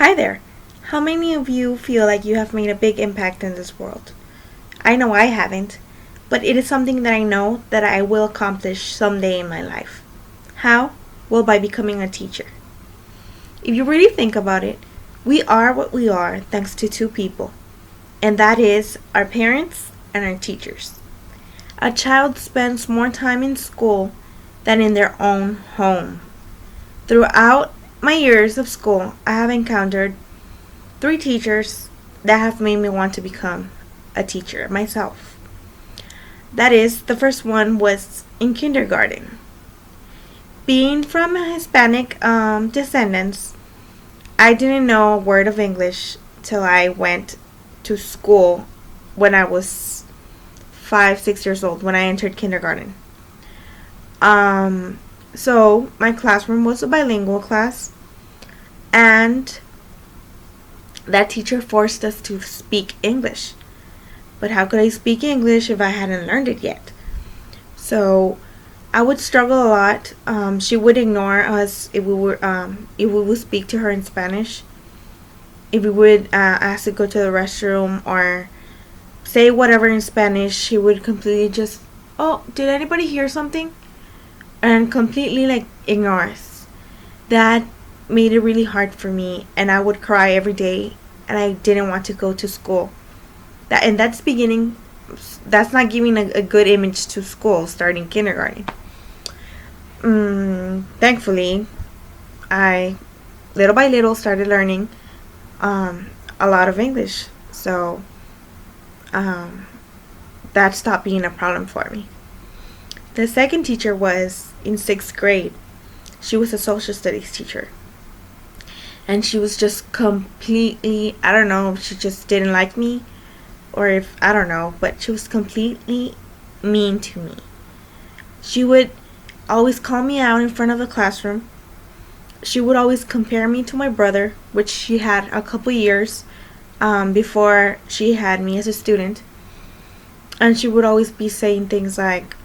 Hi there. How many of you feel like you have made a big impact in this world? I know I haven't, but it is something that I know that I will accomplish someday in my life. How? Well, by becoming a teacher. If you really think about it, we are what we are thanks to two people, and that is our parents and our teachers. A child spends more time in school than in their own home. Throughout my years of school, I have encountered three teachers that have made me want to become a teacher myself. That is, the first one was in kindergarten. Being from Hispanic descendants, I didn't know a word of English till I went to school when I was 5, 6 years old, when I entered kindergarten. So my classroom was a bilingual class, and that teacher forced us to speak English. But how could I speak English if I hadn't learned it yet? So I would struggle a lot. She would ignore us if we would speak to her in Spanish. If we would ask to go to the restroom or say whatever in Spanish, she would completely just, oh, did anybody hear something? And completely ignore us. That made it really hard for me, and I would cry every day, and I didn't want to go to school. That's not giving a good image to school starting kindergarten. Thankfully, I little by little started learning a lot of English, so that stopped being a problem for me. The second teacher was in 6th grade. She was a social studies teacher. And she was just completely, I don't know if she just didn't like me or if, I don't know, but she was completely mean to me. She would always call me out in front of the classroom. She would always compare me to my brother, which she had a couple years before she had me as a student. And she would always be saying things like,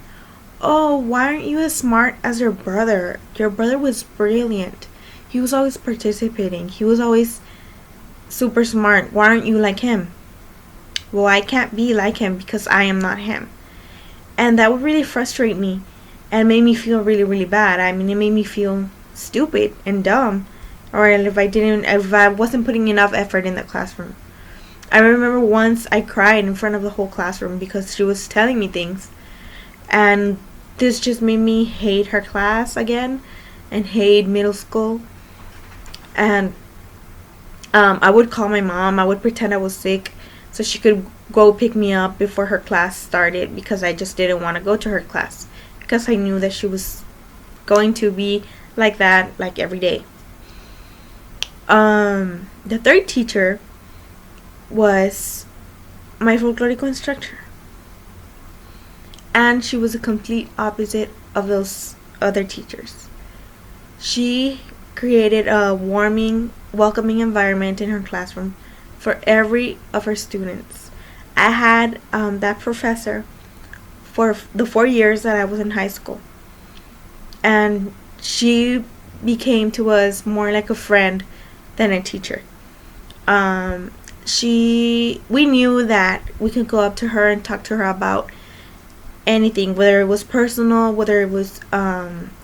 oh, why aren't you as smart as your brother? Your brother was brilliant. He was always participating. He was always super smart. Why aren't you like him? Well, I can't be like him because I am not him. And that would really frustrate me and made me feel really, really bad. I mean, it made me feel stupid and dumb, or if I wasn't putting enough effort in the classroom. I remember once I cried in front of the whole classroom because she was telling me things, and this just made me hate her class again and hate middle school. And I would call my mom. I would pretend I was sick so she could go pick me up before her class started, because I just didn't want to go to her class because I knew that she was going to be like that every day. The third teacher was my folklorico instructor. And she was a complete opposite of those other teachers. She created a warming, welcoming environment in her classroom for every of her students. I had that professor for the 4 years that I was in high school. And she became to us more like a friend than a teacher. We knew that we could go up to her and talk to her about anything, whether it was personal, whether it was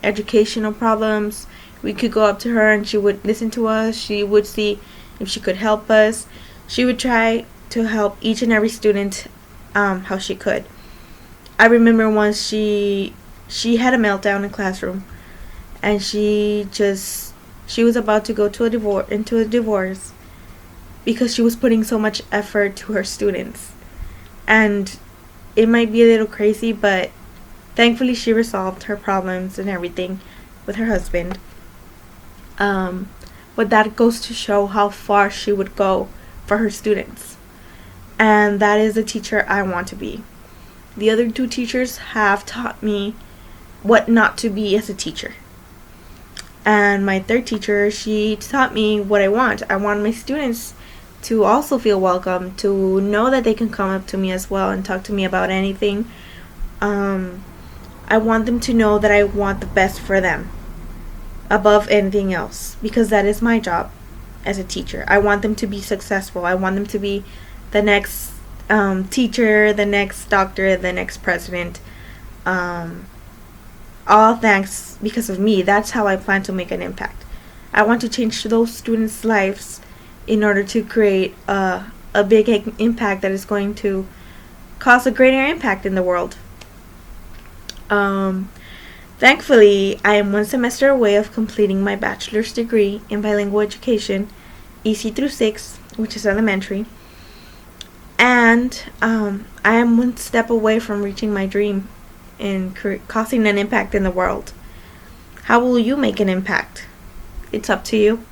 educational problems. We could go up to her and she would listen to us. She would see if she could help us. She would try to help each and every student how she could. I remember once she had a meltdown in classroom, and she was about to go into a divorce because she was putting so much effort to her students. And it might be a little crazy, but thankfully she resolved her problems and everything with her husband. But that goes to show how far she would go for her students. And that is the teacher I want to be. The other two teachers have taught me what not to be as a teacher. And my third teacher, she taught me what I want. I want my students to also feel welcome, to know that they can come up to me as well and talk to me about anything. I want them to know that I want the best for them above anything else, because that is my job. as a teacher. I want them to be successful. I want them to be the next teacher, the next doctor, the next president. All thanks because of me. That's how I plan to make an impact. I want to change those students' lives in order to create a big impact that is going to cause a greater impact in the world. Thankfully, I am one semester away of completing my bachelor's degree in bilingual education, EC through 6, which is elementary. And I am one step away from reaching my dream and causing an impact in the world. How will you make an impact? It's up to you.